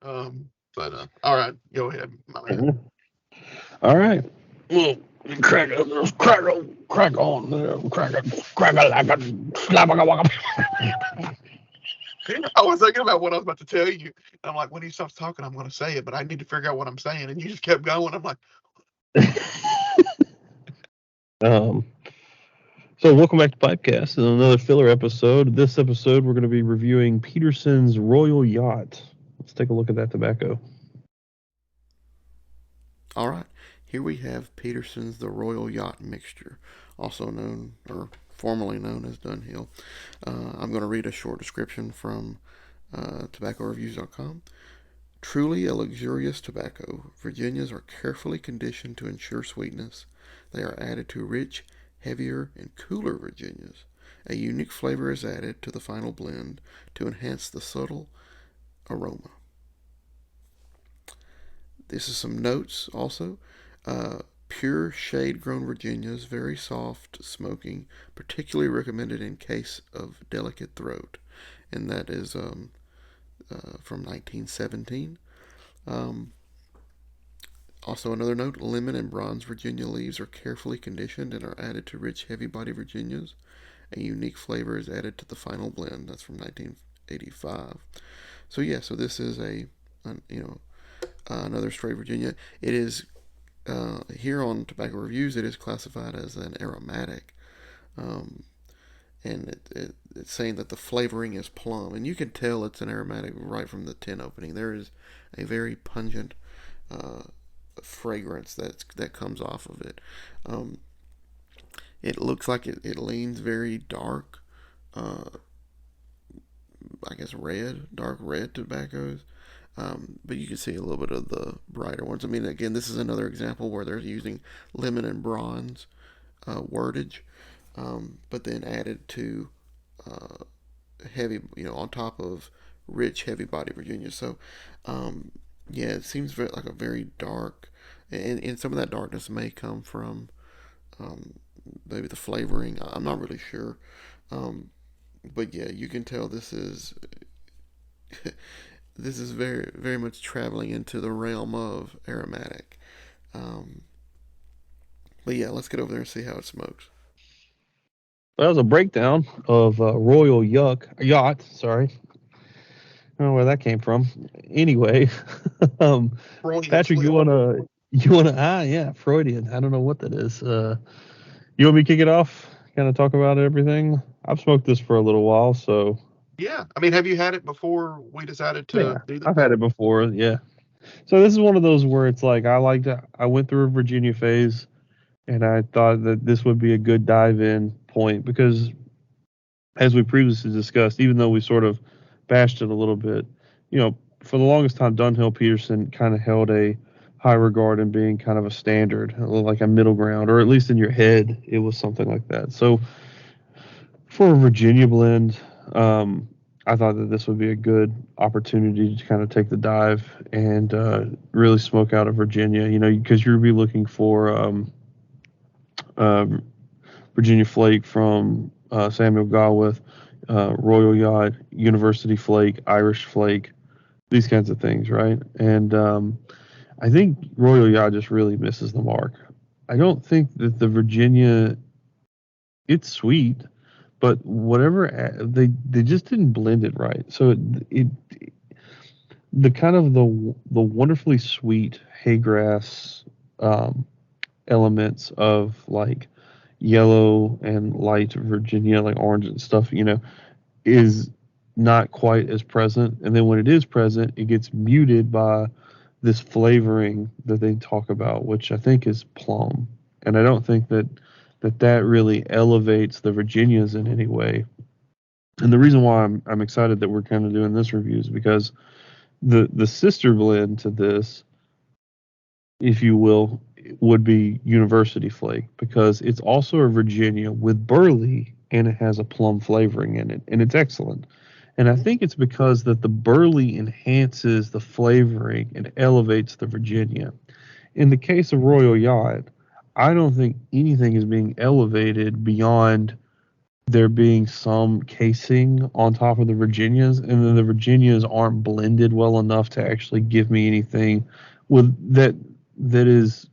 All right, go ahead, my man. Mhm. All right. Well, crack on there, crack a like a slap a waka. I was thinking about what I was about to tell you. And I'm like, when he stops talking, I'm going to say it, but I need to figure out what I'm saying. And you just kept going. I'm like, um, so welcome back to PipeCast and another filler episode. This episode, we're going to be reviewing Peterson's Royal Yacht. Let's take a look at that tobacco. All right, here we have Peterson's The Royal Yacht Mixture, also known or formerly known as Dunhill. I'm going to read a short description from tobaccoreviews.com. Truly a luxurious tobacco, Virginias are carefully conditioned to ensure sweetness. They are added to rich, heavier, and cooler Virginias. A unique flavor is added to the final blend to enhance the subtle aroma. This is some notes also. Pure shade grown Virginias, very soft smoking, particularly recommended in case of delicate throat. And that is from 1917. Um, Also, another note: lemon and bronze Virginia leaves are carefully conditioned and are added to rich, heavy body Virginias. A unique flavor is added to the final blend. That's from 1985. So yeah, so this is another straight Virginia. It is here on Tobacco Reviews. It is classified as an aromatic, um, and it's saying that the flavoring is plum, and you can tell it's an aromatic right from the tin opening. There is a very pungent uh, fragrance that comes off of it. Um, it looks like it leans very dark, uh, I guess dark red tobaccos. But you can see a little bit of the brighter ones. I mean, again, this is another example where they're using lemon and bronze wordage, but then added to uh, heavy, on top of rich, heavy body Virginia. So, yeah, it seems like a very dark, and some of that darkness may come from um, maybe the flavoring. I'm not really sure, but yeah, you can tell this is this is very very much traveling into the realm of aromatic. Um, but yeah, let's get over there and see how it smokes. That was a breakdown of Royal Yacht. Sorry, I don't know where that came from. Anyway, um, Freudian Patrick, slip. yeah, Freudian. I don't know what that is. You want me to kick it off? Kind of talk about everything. I've smoked this for a little while, so Yeah. I mean, have you had it before we decided to yeah, do I've this? had it before. Yeah, so this is one of those where it's like I went through a Virginia phase, and I thought that this would be a good dive in point because, as we previously discussed, even though we sort of bashed it a little bit, for the longest time, Dunhill Peterson kind of held a high regard in being kind of a standard, like a middle ground, or at least in your head, it was something like that. So for a Virginia blend, um, I thought that this would be a good opportunity to kind of take the dive and really smoke out of Virginia, because you'll be looking for uh, Virginia Flake from Samuel Gawith, Royal Yacht, University Flake, Irish Flake, these kinds of things, right? And I think Royal Yacht just really misses the mark. I don't think that the Virginia, it's sweet, but whatever they just didn't blend it right. So it the kind of the wonderfully sweet haygrass um, elements of like yellow and light Virginia, like orange and stuff, is not quite as present. And then when it is present, it gets muted by this flavoring that they talk about, which I think is plum. And I don't think that really elevates the Virginias in any way. And the reason why I'm excited that we're kind of doing this review is because the sister blend to this, if you will, would be University Flake because it's also a Virginia with burley and it has a plum flavoring in it, and it's excellent. And I think it's because that the burley enhances the flavoring and elevates the Virginia. In the case of Royal Yacht, I don't think anything is being elevated beyond there being some casing on top of the Virginias, and then the Virginias aren't blended well enough to actually give me anything with that is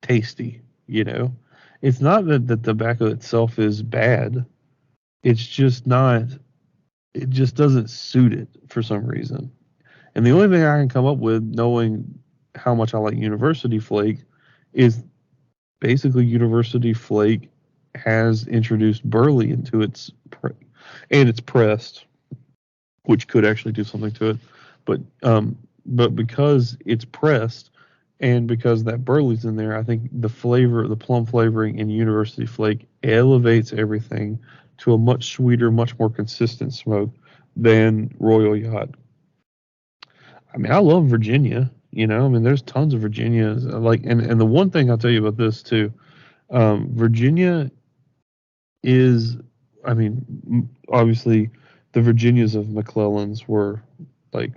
tasty. It's not that the tobacco itself is bad. It's just not. It just doesn't suit it for some reason. And the only thing I can come up with, knowing how much I like University Flake, is basically University Flake has introduced burley into and it's pressed, which could actually do something to it. But because it's pressed and because that burley's in there, I think the plum flavoring in University Flake elevates everything to a much sweeter, much more consistent smoke than Royal Yacht. I mean, I love Virginia. I mean, there's tons of Virginias. And the one thing I'll tell you about this too, Virginia is, I mean, obviously, the Virginias of McClellan's were like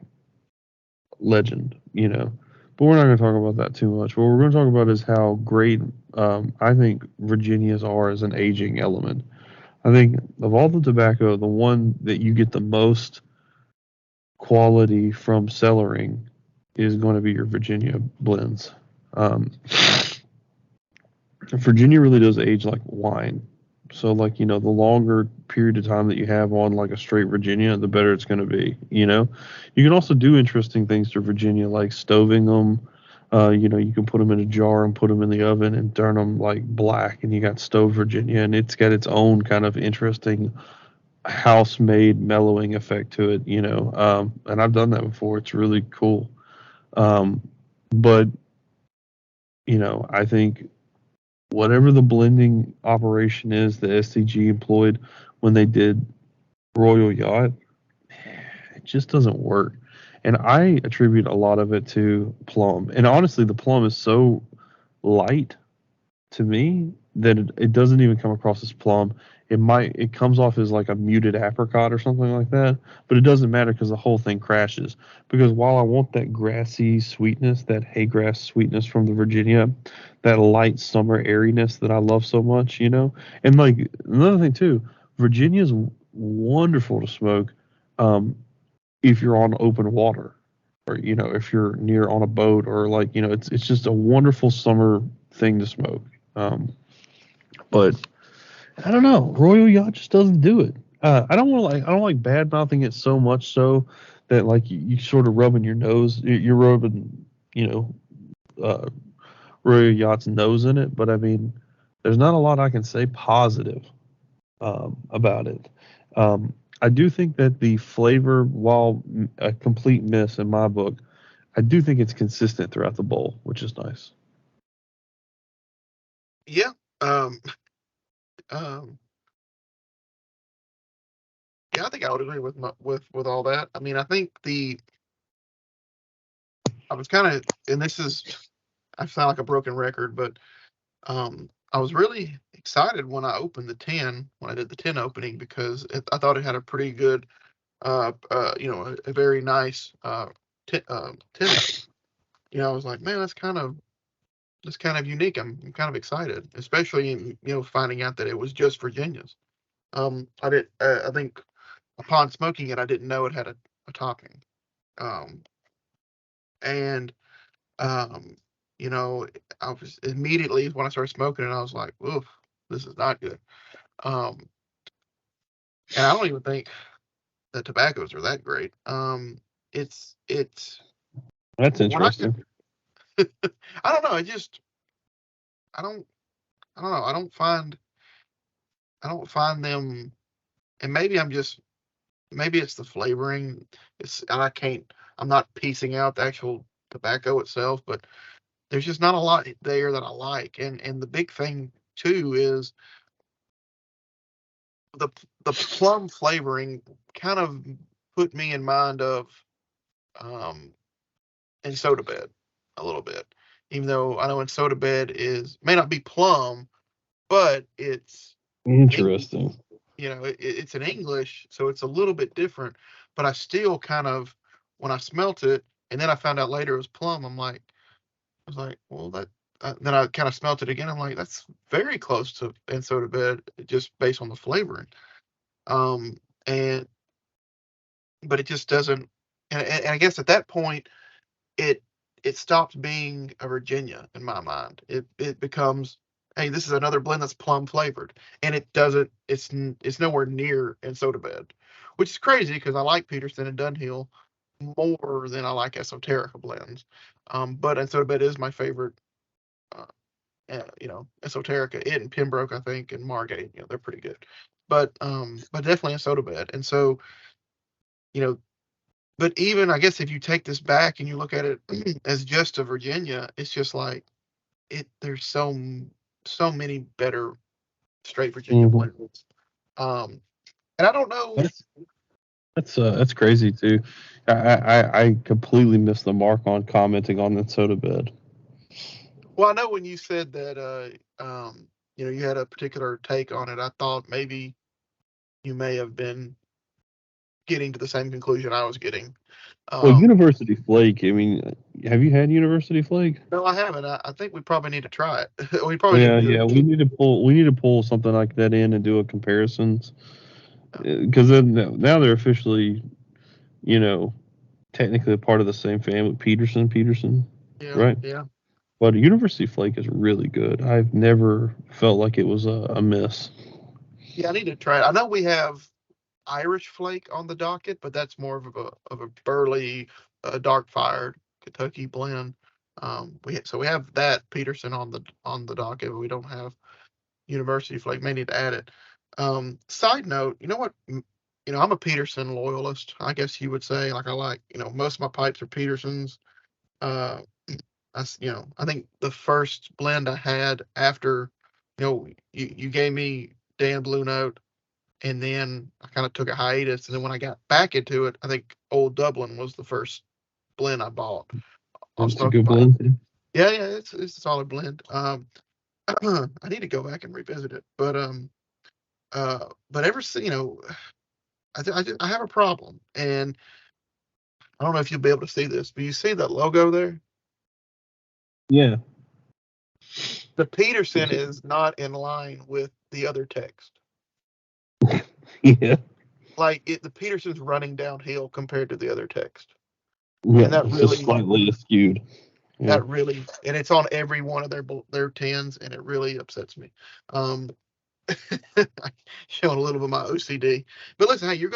legend, But we're not going to talk about that too much. What we're going to talk about is how great I think Virginias are as an aging element. I think of all the tobacco, the one that you get the most quality from cellaring is going to be your Virginia blends. Virginia really does age like wine. So the longer period of time that you have on like a straight Virginia, the better it's going to be. You can also do interesting things to Virginia, like stoving them. You can put them in a jar and put them in the oven and turn them like black, and you got stove Virginia, and it's got its own kind of interesting house-made mellowing effect to it. And I've done that before. It's really cool. But I think whatever the blending operation is that STG employed when they did Royal Yacht, it just doesn't work. And I attribute a lot of it to plum. And honestly, the plum is so light to me that it doesn't even come across as plum. It comes off as like a muted apricot or something like that, but it doesn't matter because the whole thing crashes. Because while I want that grassy sweetness, that hay grass sweetness from the Virginia, that light summer airiness that I love so much, and like another thing too, Virginia's wonderful to smoke if you're on open water, or if you're near on a boat, or like it's just a wonderful summer thing to smoke. But I don't know. Royal Yacht just doesn't do it. I don't like bad mouthing it so much so that like you sort of rubbing your nose. You're rubbing, uh, Royal Yacht's nose in it. But I mean, there's not a lot I can say positive about it. I do think that the flavor, while a complete miss in my book, I do think it's consistent throughout the bowl, which is nice. Yeah. Um, yeah, I think I would agree with all that. I mean, I think I was kind of, and this is, I sound like a broken record, but I was really excited when I opened when I did the 10 opening, because I thought it had a pretty good, a very nice 10 note. I was like, man, that's kind of unique. I'm kind of excited, especially in, finding out that it was just Virginia's. I think upon smoking it, I didn't know it had a topping. And um, I was immediately when I started smoking it, I was like, oof, this is not good. Um, and I don't even think the tobaccos are that great. It's That's when interesting. I don't know. I don't, I don't know. I don't find them, and maybe it's the flavoring. I'm not piecing out the actual tobacco itself, but there's just not a lot there that I like. And the big thing too is the the plum flavoring kind of put me in mind of um in soda bed a little bit. Even though I know in soda bed may not be plum, but it's English, Interesting. it's in English, so it's a little bit different. But I still kind of, when I smelt it, and then I found out later it was plum. I was like, well, that. Then I kind of smelt it again. I'm like, that's very close to in soda bed, just based on the flavoring. and but it just doesn't. And I guess at that point, it it stops being a Virginia in my mind. It becomes, hey, this is another blend that's plum flavored, and it doesn't. It's nowhere near in soda bed, which is crazy because I like Peterson and Dunhill more than I like Esoterica blends. But in soda bed is my favorite. Uh, Esoterica, it and Pembroke, I think, and Margate, they're pretty good. But definitely a soda bed. And so, you know, but even I guess if you take this back and you look at it as just a Virginia, it's just like there's so many better straight Virginia Mm-hmm. blends. And I don't know. That's crazy too. I completely missed the mark on commenting on that soda bed. Well, I know when you said that, you had a particular take on it. I thought maybe you may have been getting to the same conclusion I was getting. Well, University Flake. I mean, have you had University Flake? No, I haven't. I think we probably need to try it. We probably need to do Yeah. it. We need to pull something like that in and do a comparisons, because now they're officially, technically a part of the same family. Peterson, Yeah, right? yeah. But University Flake is really good. I've never felt like it was a miss. Yeah, I need to try it. I know we have Irish Flake on the docket, but that's more of a burly, dark fired Kentucky blend. We have that Peterson on the docket, but we don't have University Flake. May need to add it. Side note, you know what? I'm a Peterson loyalist. I guess you would say. Like I like, most of my pipes are Petersons. Uh, I think the first blend I had after, you gave me Dan Blue Note, and then I kind of took a hiatus, and then when I got back into it, I think Old Dublin was the first blend I bought on It's a Smoky good Pipe. blend. Yeah, it's a solid blend. I need to go back and revisit it, but ever since, I have a problem, and I don't know if you'll be able to see this, but you see that logo there? Yeah. The Peterson is not in line with the other text. Yeah. Like the Peterson's running downhill compared to the other text, Yeah. and that It's really, just slightly skewed. Yeah. and it's on every one of their tens, and it really upsets me. Um, Showing a little bit of my OCD, but listen, hey,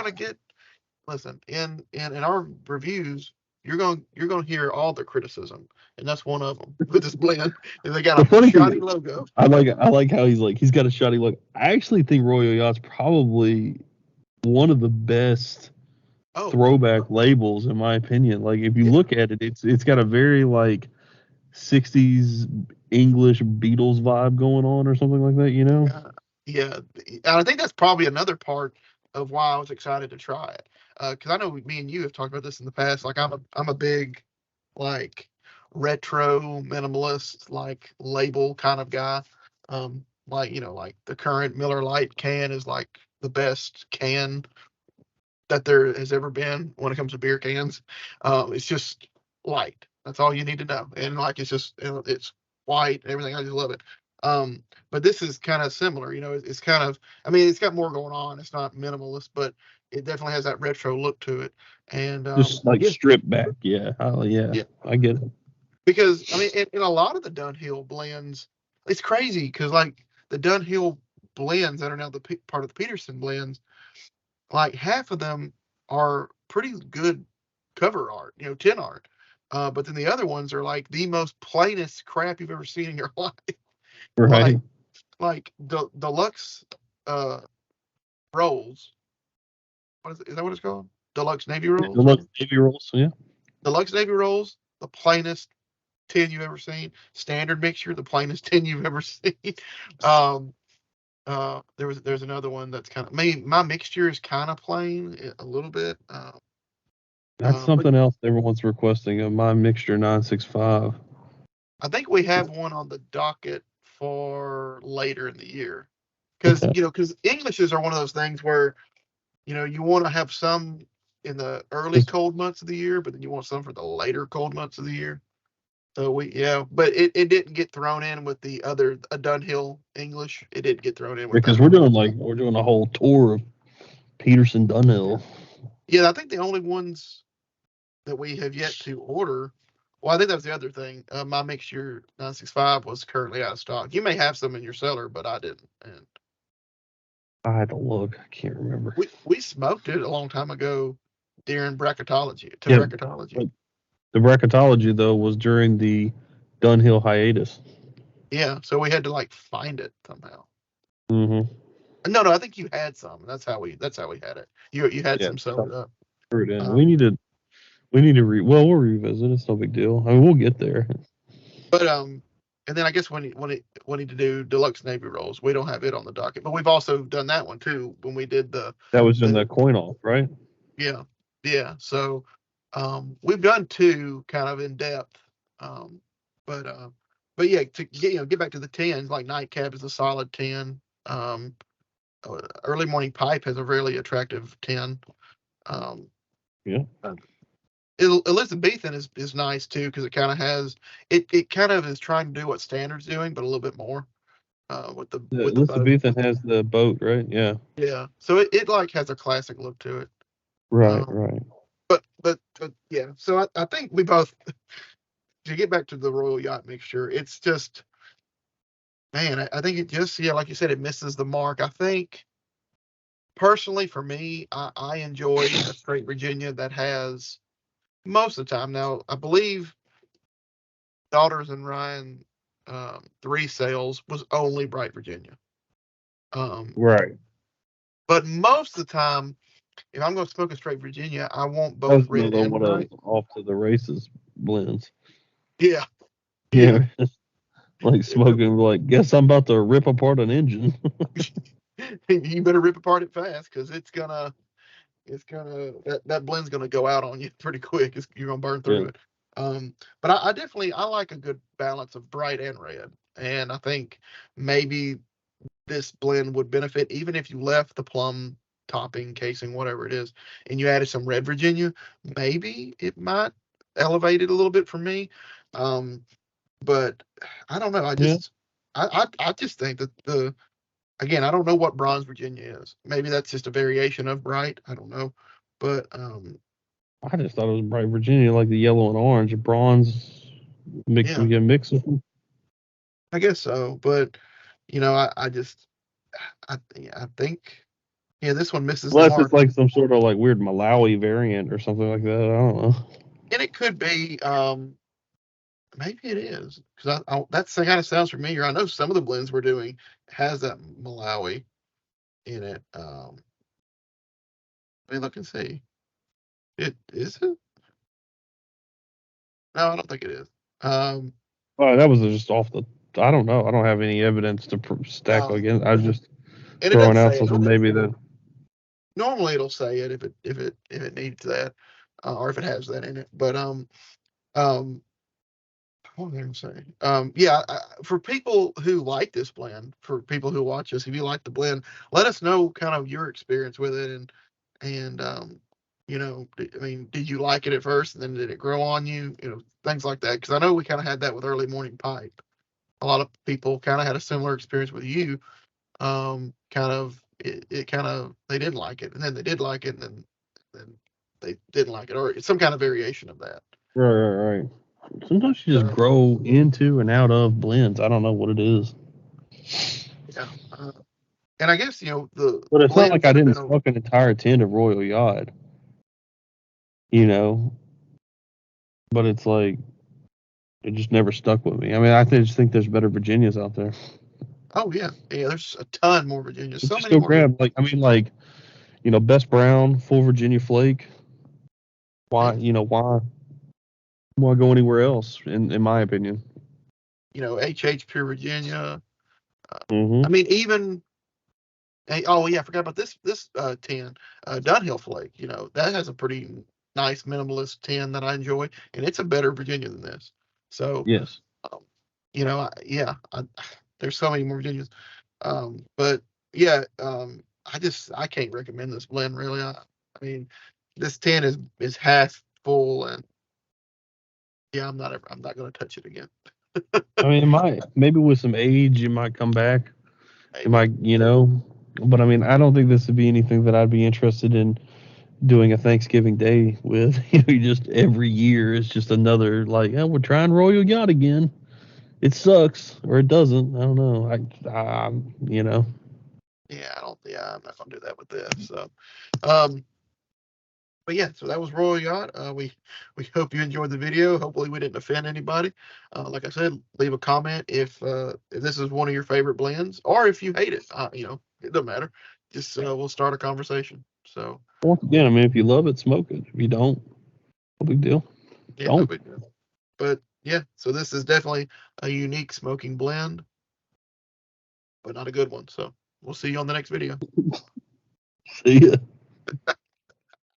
listen, in our reviews, you're gonna hear all the criticism, and that's one of them with this blend. And they got The a funny thing shoddy is, logo. I like how he's got a shoddy look. I actually think Royal Yacht's probably one of the best Oh, throwback labels in my opinion. Like if you yeah, look at it, it's got a very like 60s English Beatles vibe going on or something like that, yeah, yeah. And I think that's probably another part of why I was excited to try it. Because I know me and you have talked about this in the past. Like I'm a big, like, retro minimalist, like, label kind of guy. Like, like the current Miller Lite can is like the best can that there has ever been when it comes to beer cans. It's just light. That's all you need to know. And like it's just it's white and everything. I just love it. But this is kind of similar. It's kind of, I mean, it's got more going on. It's not minimalist, but it definitely has that retro look to it. And just like yeah, stripped back. Yeah. Oh, yeah. yeah. I get it. Because I mean, in a lot of the Dunhill blends, it's crazy because like the Dunhill blends that are now part of the Peterson blends, like half of them are pretty good cover art, tin art. But then the other ones are like the most plainest crap you've ever seen in your life. Right. Like deluxe rolls. Is that what it's called? Deluxe Navy rolls. Deluxe Navy rolls. Yeah. Deluxe Navy rolls, the plainest tin you've ever seen. Standard mixture, the plainest tin you've ever seen. Um, there's another one that's kind of, my mixture is kind of plain a little bit. That's But something else everyone's requesting of my mixture 965. I think we have one on the docket for later in the year, because Okay. because Englishes are one of those things where you want to have some in the early Just cold months of the year, but then you want some for the later cold months of the year. So but it didn't get thrown in with the other a Dunhill English. It didn't get thrown in with because that one. we're doing a whole tour of Peterson Dunhill. Yeah, I think the only ones that we have yet to order. Well, I think that's the other thing. My mixture 965 was currently out of stock. You may have some in your cellar, but I didn't. And I had to look. I can't remember. we smoked it a long time ago during bracketology. Yeah, bracketology. but the bracketology though was during the Dunhill hiatus. Yeah, so we had to like find it somehow. Mm-hmm. No, I think you had some. That's how we had it. You had some sewed up. We need to we'll revisit. It's no big deal. I mean, we'll get there. But and then I guess when you need to do deluxe Navy rolls, we don't have it on the docket, but we've also done that one too when we did that was in the coin off, right? Yeah. So we've done two kind of in depth, but yeah, to get back to the 10s, like Nightcap is a solid 10. Early Morning Pipe has a really attractive 10. Yeah. Elizabethan is nice too because it kind of has it kind of is trying to do what Standard's doing, but a little bit more with the Elizabethan has the boat, right? Yeah. Yeah. So it like has a classic look to it. Right. But yeah. So I think we both to get back to the Royal Yacht Mixture. It's just man, I think it just like you said, it misses the mark. I think personally for me, I enjoy a straight Virginia that has most of the time. Now I believe Daughters and Ryan 3 sales was only Bright Virginia. Right. But most of the time, if I'm going to smoke a straight Virginia, I want both red and bright. Off to the races blends. Yeah. Like smoking, like, guess I'm about to rip apart an engine. You better rip apart it fast because it's gonna that blend's gonna go out on you pretty quick. You're gonna burn through it. But I definitely like a good balance of bright and red, and I think maybe this blend would benefit even if you left the plum topping, casing, whatever it is, and you added some red Virginia. Maybe it might elevate it a little bit for me. But I don't know. I just think that again, I don't know what bronze Virginia is. Maybe that's just a variation of bright. I don't know. But I just thought it was bright Virginia, like the yellow and orange, bronze mix. Yeah. We can mix them. I guess so. But I think this one misses the Unless mark. it's like some sort of like weird Malawi variant or something like that. I don't know. And it could be. Maybe it is because that kind of sounds familiar. I know some of the blends we're doing has that Malawi in it. Let me look and see. It is it? No, I don't think it is. That was just off the. I don't know. I don't have any evidence to stack against. I was just throwing out something maybe that. Normally it'll say it if it needs that, or if it has that in it. But what was I going to say? Yeah, for people who like this blend, for people who watch us, if you like the blend, let us know kind of your experience with it, and I mean, did you like it at first, and then did it grow on you? Things like that. Because I know we kind of had that with Early Morning Pipe. A lot of people kind of had a similar experience with you. Kind of they didn't like it, and then they did like it, and then they didn't like it, or some kind of variation of that. Right. Sometimes you just grow into and out of blends. I don't know what it is. Yeah. And I guess, but it's not like I didn't smoke an entire tin of Royal Yacht. But it's like, it just never stuck with me. I mean, I just think there's better Virginias out there. Oh, yeah. Yeah, there's a ton more Virginias. So just many go grab, Best Brown, full Virginia flake. Why go anywhere else, in my opinion? HH Pure Virginia. Mm-hmm. I mean, even oh yeah, I forgot about this 10 Dunhill flake. That has a pretty nice minimalist 10 that I enjoy, and it's a better Virginia than this. So yes, there's so many more Virginias. But yeah, I can't recommend this blend really. I mean, this 10 is half full, and yeah, I'm not going to touch it again. I mean, maybe with some age, it might come back. It might, But I mean, I don't think this would be anything that I'd be interested in doing a Thanksgiving Day with. You just every year it's just another like, oh, we're trying Royal Yacht again. It sucks or it doesn't. I don't know. You know. Yeah, I'm not gonna do that with this. So, um, but yeah, so that was Royal Yacht. We hope you enjoyed the video. Hopefully, we didn't offend anybody. Like I said, leave a comment if this is one of your favorite blends, or if you hate it. It doesn't matter. Just we'll start a conversation. So Once again, I mean, if you love it, smoke it. If you don't, no big deal. yeah, no Don't. big deal. But yeah, so this is definitely a unique smoking blend, but not a good one. So we'll see you on the next video. See ya.